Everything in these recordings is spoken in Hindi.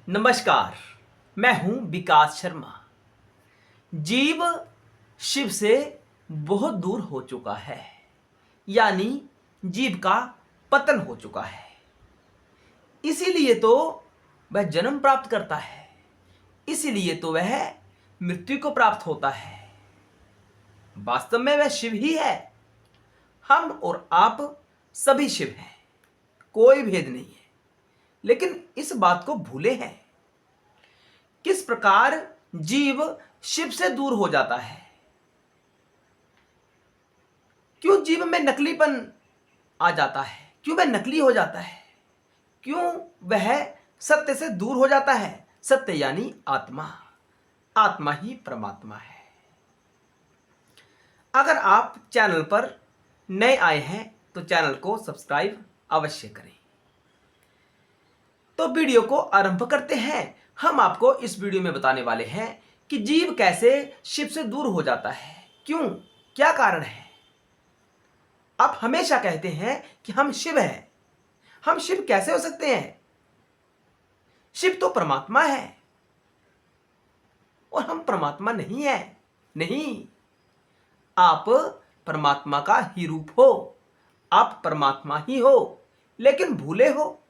नमस्कार। मैं हूं विकास शर्मा। जीव शिव से बहुत दूर हो चुका है, यानी जीव का पतन हो चुका है। इसीलिए तो वह जन्म प्राप्त करता है, इसीलिए तो वह मृत्यु को प्राप्त होता है। वास्तव में वह शिव ही है। हम और आप सभी शिव हैं, कोई भेद नहीं है। लेकिन इस बात को भूले हैं। किस प्रकार जीव शिव से दूर हो जाता है? क्यों जीव में नकलीपन आ जाता है? क्यों वह नकली हो जाता है? क्यों वह सत्य से दूर हो जाता है? सत्य यानी आत्मा। आत्मा ही परमात्मा है। अगर आप चैनल पर नए आए हैं तो चैनल को सब्सक्राइब अवश्य करें। तो वीडियो को आरंभ करते हैं। हम आपको इस वीडियो में बताने वाले हैं कि जीव कैसे शिव से दूर हो जाता है। क्यों, क्या कारण है? आप हमेशा कहते हैं कि हम शिव हैं। हम शिव कैसे हो सकते हैं? शिव तो परमात्मा है और हम परमात्मा नहीं है। नहीं, आप परमात्मा का ही रूप हो। आप परमात्मा ही हो, लेकिन भूले हो।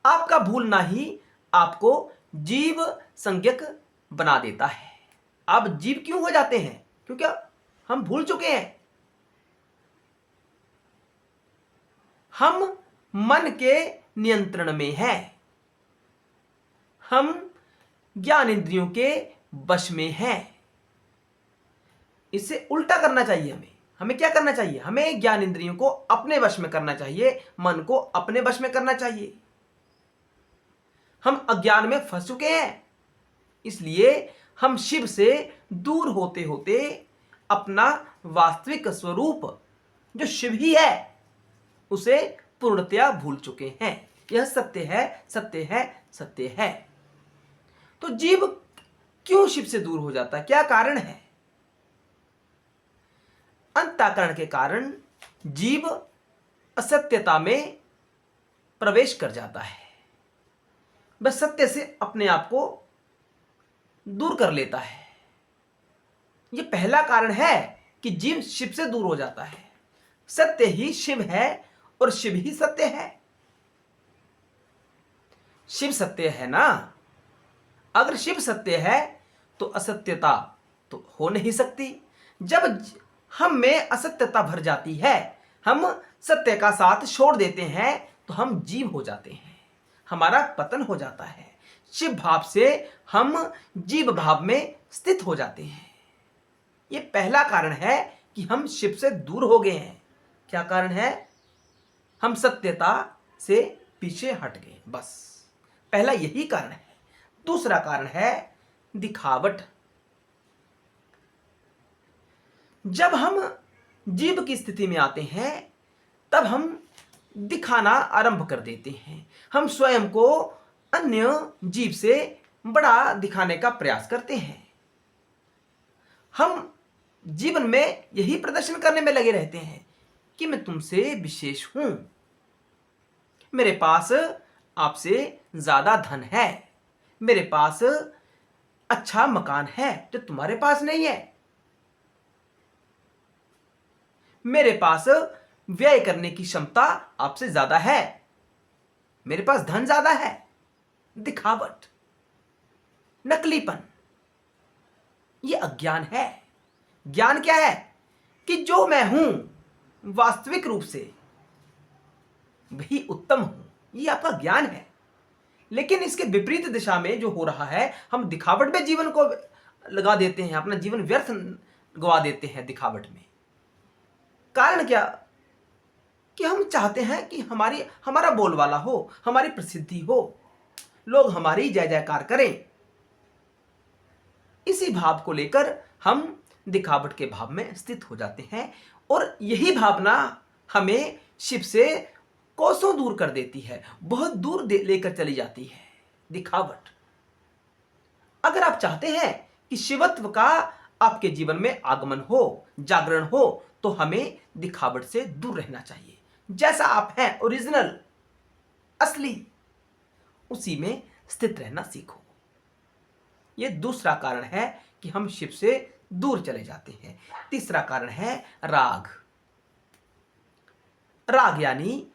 आपका भूलना ही आपको जीव संज्ञक बना देता है। आप जीव क्यों हो जाते हैं? क्योंकि हम भूल चुके हैं। हम मन के नियंत्रण में हैं। हम ज्ञान इंद्रियों के वश में हैं। इसे उल्टा करना चाहिए। हमें क्या करना चाहिए? हमें ज्ञान इंद्रियों को अपने वश में करना चाहिए, मन को अपने वश में करना चाहिए। हम अज्ञान में फंस चुके हैं, इसलिए हम शिव से दूर होते होते अपना वास्तविक स्वरूप जो शिव ही है उसे पूर्णतया भूल चुके हैं। यह सत्य है, सत्य है, सत्य है। तो जीव क्यों शिव से दूर हो जाता है? क्या कारण है? अंतःकरण के कारण जीव असत्यता में प्रवेश कर जाता है। वह सत्य से अपने आप को दूर कर लेता है। यह पहला कारण है कि जीव शिव से दूर हो जाता है। सत्य ही शिव है और शिव ही सत्य है। शिव सत्य है ना? अगर शिव सत्य है तो असत्यता तो हो नहीं सकती। जब हम में असत्यता भर जाती है, हम सत्य का साथ छोड़ देते हैं, तो हम जीव हो जाते हैं। हमारा पतन हो जाता है। शिव भाव से हम जीव भाव में स्थित हो जाते हैं। यह पहला कारण है कि हम शिव से दूर हो गए हैं। क्या कारण है? हम सत्यता से पीछे हट गए, बस। पहला यही कारण है। दूसरा कारण है दिखावट। जब हम जीव की स्थिति में आते हैं तब हम दिखाना आरंभ कर देते हैं। हम स्वयं को अन्य जीव से बड़ा दिखाने का प्रयास करते हैं। हम जीवन में यही प्रदर्शन करने में लगे रहते हैं कि मैं तुमसे विशेष हूं, मेरे पास आपसे ज्यादा धन है, मेरे पास अच्छा मकान है जो तुम्हारे पास नहीं है, मेरे पास व्यय करने की क्षमता आपसे ज्यादा है, मेरे पास धन ज्यादा है। दिखावट, नकलीपन, यह अज्ञान है। ज्ञान क्या है? कि जो मैं हूं वास्तविक रूप से वही उत्तम हूं, यह आपका ज्ञान है। लेकिन इसके विपरीत दिशा में जो हो रहा है, हम दिखावट में जीवन को लगा देते हैं, अपना जीवन व्यर्थ गवा देते हैं दिखावट में। कारण क्या? कि हम चाहते हैं कि हमारा बोलबाला हो, हमारी प्रसिद्धि हो, लोग हमारी जय जयकार करें। इसी भाव को लेकर हम दिखावट के भाव में स्थित हो जाते हैं और यही भावना हमें शिव से कोसों दूर कर देती है, बहुत दूर लेकर चली जाती है। दिखावट। अगर आप चाहते हैं कि शिवत्व का आपके जीवन में आगमन हो, जागरण हो, तो हमें दिखावट से दूर रहना चाहिए। जैसा आप हैं, ओरिजिनल, असली, उसी में स्थित रहना सीखो। यह दूसरा कारण है कि हम शिव से दूर चले जाते हैं। तीसरा कारण है राग। राग यानी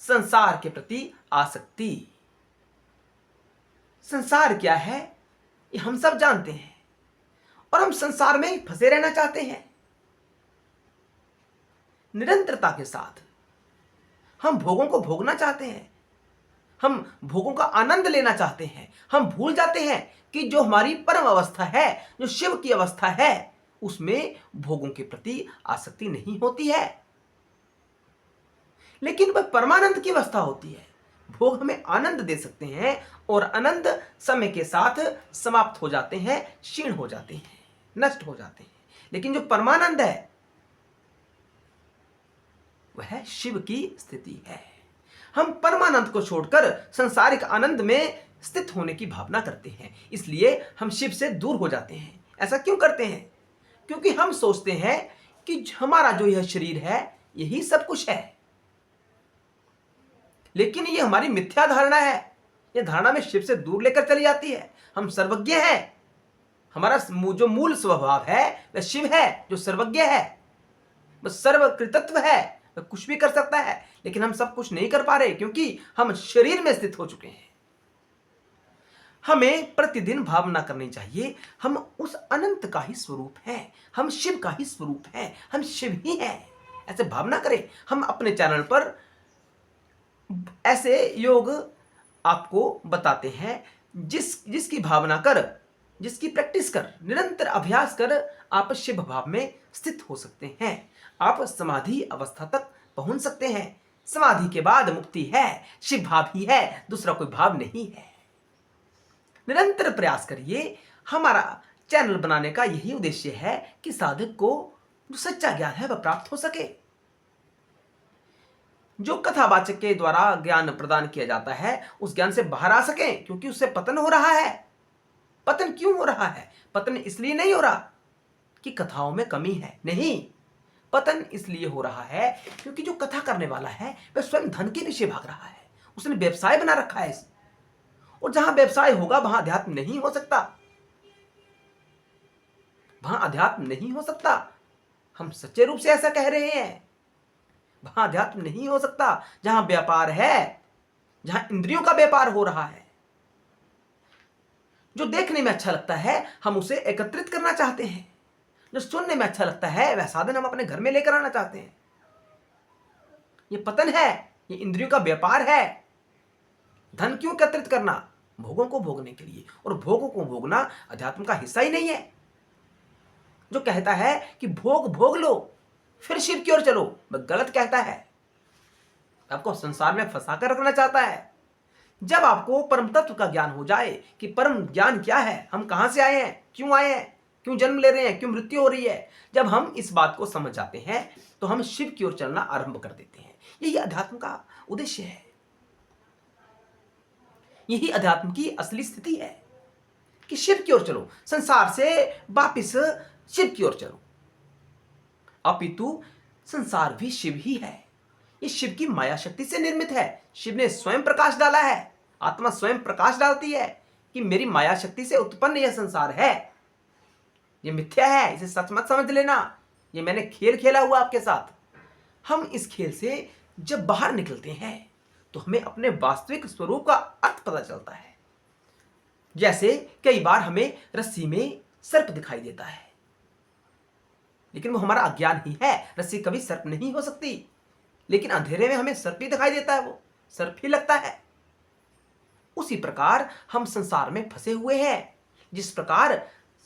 संसार के प्रति आसक्ति। संसार क्या है ये हम सब जानते हैं और हम संसार में ही फंसे रहना चाहते हैं। निरंतरता के साथ हम भोगों को भोगना चाहते हैं, हम भोगों का आनंद लेना चाहते हैं। हम भूल जाते हैं कि जो हमारी परम अवस्था है, जो शिव की अवस्था है, उसमें भोगों के प्रति आसक्ति नहीं होती है। लेकिन वह परमानंद की अवस्था होती है। भोग हमें आनंद दे सकते हैं और आनंद समय के साथ समाप्त हो जाते हैं, क्षीण हो जाते हैं, नष्ट हो जाते हैं। लेकिन जो परमानंद है वह शिव की स्थिति है। हम परमानंद को छोड़कर सांसारिक आनंद में स्थित होने की भावना करते हैं, इसलिए हम शिव से दूर हो जाते हैं। ऐसा क्यों करते हैं? क्योंकि हम सोचते हैं कि हमारा जो यह शरीर है यही सब कुछ है। लेकिन यह हमारी मिथ्या धारणा है। यह धारणा में शिव से दूर लेकर चली जाती है। हम सर्वज्ञ हैं। हमारा जो मूल स्वभाव है वह शिव है, जो सर्वज्ञ है, वह सर्वकृतत्व है, वह कुछ भी कर सकता है। लेकिन हम सब कुछ नहीं कर पा रहे क्योंकि हम शरीर में स्थित हो चुके हैं। हमें प्रतिदिन भावना करनी चाहिए हम उस अनंत का ही स्वरूप हैं, हम शिव का ही स्वरूप हैं, हम शिव ही हैं। ऐसे भावना करें। हम अपने चैनल पर ऐसे योग आपको बताते हैं जिसकी भावना कर, जिसकी प्रैक्टिस कर, निरंतर अभ्यास कर आप शिव भाव में स्थित हो सकते हैं। आप समाधि अवस्था तक पहुंच सकते हैं। समाधि के बाद मुक्ति है, शिव भाव ही है, दूसरा कोई भाव नहीं है। निरंतर प्रयास करिए। हमारा चैनल बनाने का यही उद्देश्य है कि साधक को जो सच्चा ज्ञान है वह प्राप्त हो सके। जो कथावाचक के द्वारा ज्ञान प्रदान किया जाता है उस ज्ञान से बाहर आ सके, क्योंकि उससे पतन हो रहा है। पतन क्यों हो रहा है? पतन इसलिए नहीं हो रहा कि कथाओं में कमी है, नहीं। पतन इसलिए हो रहा है क्योंकि जो कथा करने वाला है वह स्वयं धन के पीछे भाग रहा है। उसने व्यवसाय बना रखा है और जहां व्यवसाय होगा वहां अध्यात्म नहीं हो सकता, वहां अध्यात्म नहीं हो सकता। हम सच्चे रूप से ऐसा कह रहे हैं। वहां अध्यात्म नहीं हो सकता। जहां व्यापार है, जहां इंद्रियों का व्यापार हो रहा है, जो देखने में अच्छा लगता है हम उसे एकत्रित करना चाहते हैं, जो सुनने में अच्छा लगता है वह साधन हम अपने घर में लेकर आना चाहते हैं। यह पतन है, यह इंद्रियों का व्यापार है। धन क्यों एकत्रित करना? भोगों को भोगने के लिए, और भोगों को भोगना अध्यात्म का हिस्सा ही नहीं है। जो कहता है कि भोग भोग लो फिर शिव की ओर चलो, वह गलत कहता है। आपको संसार में फंसा कर रखना चाहता है। जब आपको परम तत्व का ज्ञान हो जाए कि परम ज्ञान क्या है, हम कहां से आए हैं, क्यों जन्म ले रहे हैं, क्यों मृत्यु हो रही है, जब हम इस बात को समझ जाते हैं तो हम शिव की ओर चलना आरंभ कर देते हैं। यही अध्यात्म का उद्देश्य है, यही अध्यात्म की असली स्थिति है कि शिव की ओर चलो, संसार से वापिस शिव की ओर चलो। अपितु संसार भी शिव ही है। ये शिव की माया शक्ति से निर्मित है। शिव ने स्वयं प्रकाश डाला है। आत्मा स्वयं प्रकाश डालती है कि मेरी माया शक्ति से उत्पन्न यह संसार है, ये मिथ्या है, इसे सच मत समझ लेना, ये मैंने खेल खेला हुआ आपके साथ। हम इस खेल से जब बाहर निकलते हैं तो हमें अपने वास्तविक स्वरूप का अर्थ पता चलता है। जैसे कई बार हमें रस्सी में सर्प दिखाई देता है, लेकिन वो हमारा अज्ञान ही है। रस्सी कभी सर्प नहीं हो सकती, लेकिन अंधेरे में हमें सर्प ही दिखाई देता है, वो सर्प ही लगता है। उसी प्रकार हम संसार में फंसे हुए हैं। जिस प्रकार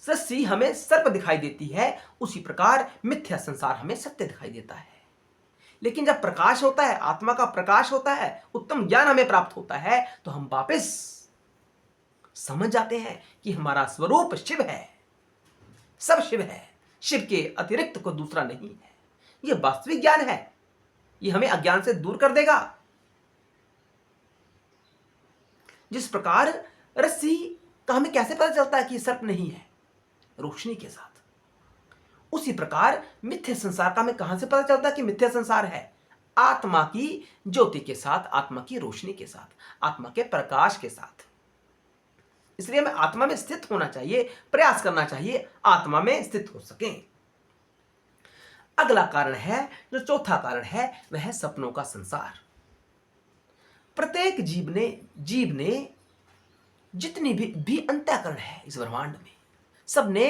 रस्सी हमें सर्प दिखाई देती है, उसी प्रकार मिथ्या संसार हमें सत्य दिखाई देता है। लेकिन जब प्रकाश होता है, आत्मा का प्रकाश होता है, उत्तम ज्ञान हमें प्राप्त होता है, तो हम वापस समझ जाते हैं कि हमारा स्वरूप शिव है, सब शिव है, शिव के अतिरिक्त को दूसरा नहीं है। यह वास्तविक ज्ञान है, यह हमें अज्ञान से दूर कर देगा। जिस प्रकार रस्सी का हमें कैसे पता चलता है कि सर्प नहीं है? रोशनी के साथ। उसी प्रकार मिथ्या संसार का हमें कहां से पता चलता है कि मिथ्या संसार है? आत्मा की ज्योति के साथ, आत्मा की रोशनी के साथ, आत्मा के प्रकाश के साथ। इसलिए हमें आत्मा में स्थित होना चाहिए, प्रयास करना चाहिए आत्मा में स्थित हो सके। अगला कारण है, जो चौथा कारण है, वह है सपनों का संसार। प्रत्येक जीव ने जितनी भी अंतःकरण है इस ब्रह्मांड में, सबने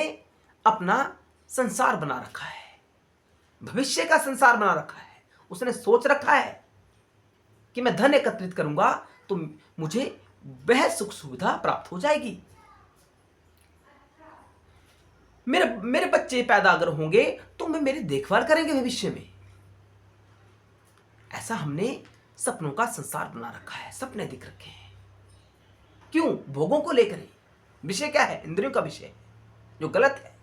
अपना संसार बना रखा है, भविष्य का संसार बना रखा है। उसने सोच रखा है कि मैं धन एकत्रित करूंगा तो मुझे वह सुख सुविधा प्राप्त हो जाएगी, मेरे बच्चे पैदा अगर होंगे तो वे मेरी देखभाल करेंगे भविष्य में। ऐसा हमने सपनों का संसार बना रखा है, सपने दिख रखे हैं। क्यों? भोगों को लेकर ही। विषय क्या है? इंद्रियों का विषय, जो गलत है।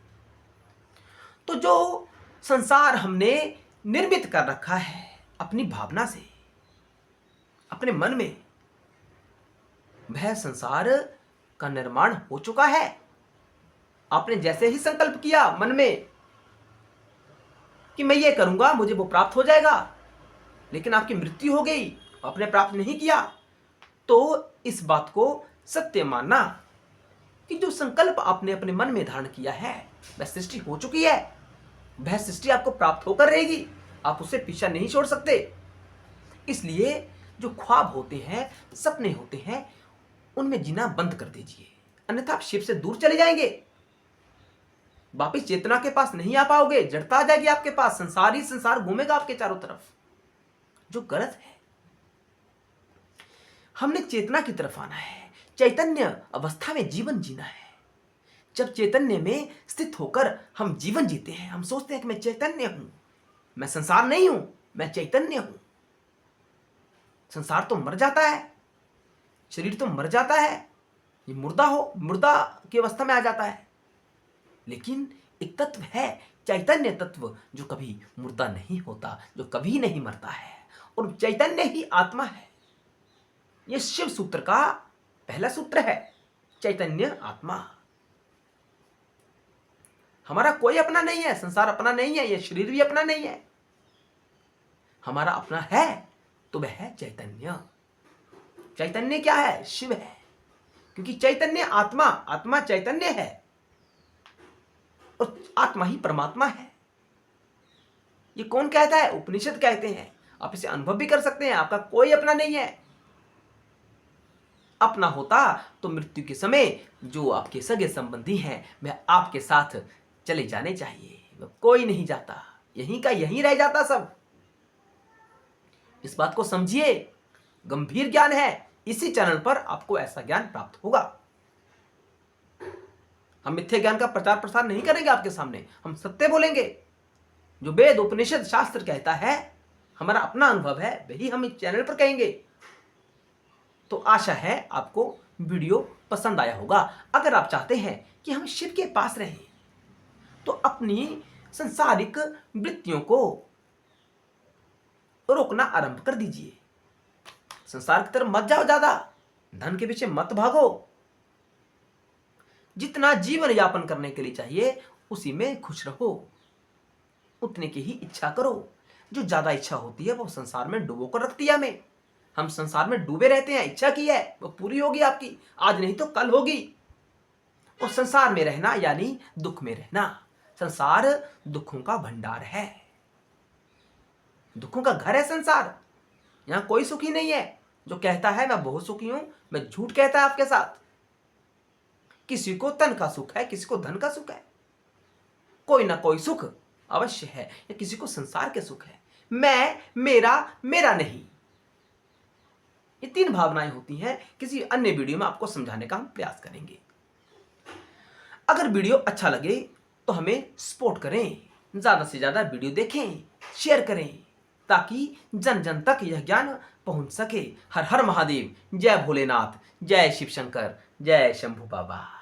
तो जो संसार हमने निर्मित कर रखा है अपनी भावना से, अपने मन में, वह संसार का निर्माण हो चुका है। आपने जैसे ही संकल्प किया मन में कि मैं ये करूंगा, मुझे वो प्राप्त हो जाएगा, लेकिन आपकी मृत्यु हो गई, आपने प्राप्त नहीं किया, तो इस बात को सत्य मानना कि जो संकल्प आपने अपने मन में धारण किया है वह सृष्टि हो चुकी है, वह सृष्टि आपको प्राप्त होकर रहेगी, आप उससे पीछा नहीं छोड़ सकते। इसलिए जो ख्वाब होते हैं, सपने होते हैं, उनमें जीना बंद कर दीजिए, अन्यथा आप शिव से दूर चले जाएंगे, वापिस चेतना के पास नहीं आ पाओगे, जड़ता आ जाएगी आपके पास, संसार ही संसार घूमेगा आपके चारों तरफ, जो गलत है। हमने चेतना की तरफ आना है, चैतन्य अवस्था में जीवन जीना है। जब चैतन्य में स्थित होकर हम जीवन जीते हैं, हम सोचते हैं कि मैं चैतन्य हूं, मैं संसार नहीं हूं, मैं चैतन्य हूं। संसार तो मर जाता है, शरीर तो मर जाता है, ये मुर्दा की अवस्था में आ जाता है, लेकिन एक तत्व है, चैतन्य तत्व, जो कभी मुर्दा नहीं होता, जो कभी नहीं मरता है, और चैतन्य ही आत्मा है। यह शिव सूत्र का पहला सूत्र है, चैतन्य आत्मा। हमारा कोई अपना नहीं है, संसार अपना नहीं है, यह शरीर भी अपना नहीं है। हमारा अपना है तो वह है चैतन्य। चैतन्य क्या है? शिव है, क्योंकि चैतन्य आत्मा, आत्मा चैतन्य है और आत्मा ही परमात्मा है। ये कौन कहता है? उपनिषद कहते हैं। आप इसे अनुभव भी कर सकते हैं। आपका कोई अपना नहीं है। अपना होता तो मृत्यु के समय जो आपके सगे संबंधी हैं वह आपके साथ चले जाने चाहिए, वह कोई नहीं जाता, यहीं का यहीं रह जाता सब। इस बात को समझिए, गंभीर ज्ञान है। इसी चैनल पर आपको ऐसा ज्ञान प्राप्त होगा। हम मिथ्या ज्ञान का प्रचार प्रसार नहीं करेंगे आपके सामने, हम सत्य बोलेंगे। जो वेद उपनिषद शास्त्र कहता है, हमारा अपना अनुभव है, वही हम इस चैनल पर कहेंगे। तो आशा है आपको वीडियो पसंद आया होगा। अगर आप चाहते हैं कि हम शिव के पास रहें तो अपनी सांसारिक वृत्तियों को रोकना आरंभ कर दीजिए। संसार की तरफ मत जाओ, ज्यादा धन के पीछे मत भागो। जितना जीवन यापन करने के लिए चाहिए उसी में खुश रहो, उतने की ही इच्छा करो। जो ज्यादा इच्छा होती है वो संसार में डुबो कर रखती है हमें। हम संसार में डूबे रहते हैं। इच्छा की है वो पूरी होगी आपकी, आज नहीं तो कल होगी। और संसार में रहना यानी दुख में रहना। संसार दुखों का भंडार है, दुखों का घर है संसार। यहां कोई सुखी नहीं है। जो कहता है मैं बहुत सुखी हूं, मैं झूठ कहता है आपके साथ। किसी को तन का सुख है, किसी को धन का सुख है, कोई ना कोई सुख अवश्य है, या किसी को संसार के सुख है। मैं, मेरा, मेरा नहीं, ये तीन भावनाएं होती हैं। किसी अन्य वीडियो में आपको समझाने का हम प्रयास करेंगे। अगर वीडियो अच्छा लगे तो हमें सपोर्ट करें, ज्यादा से ज्यादा वीडियो देखें, शेयर करें, ताकि जन जन तक यह ज्ञान पहुंच सके। हर हर महादेव। जय भोलेनाथ, जय शिव शंकर, जय शंभू बाबा।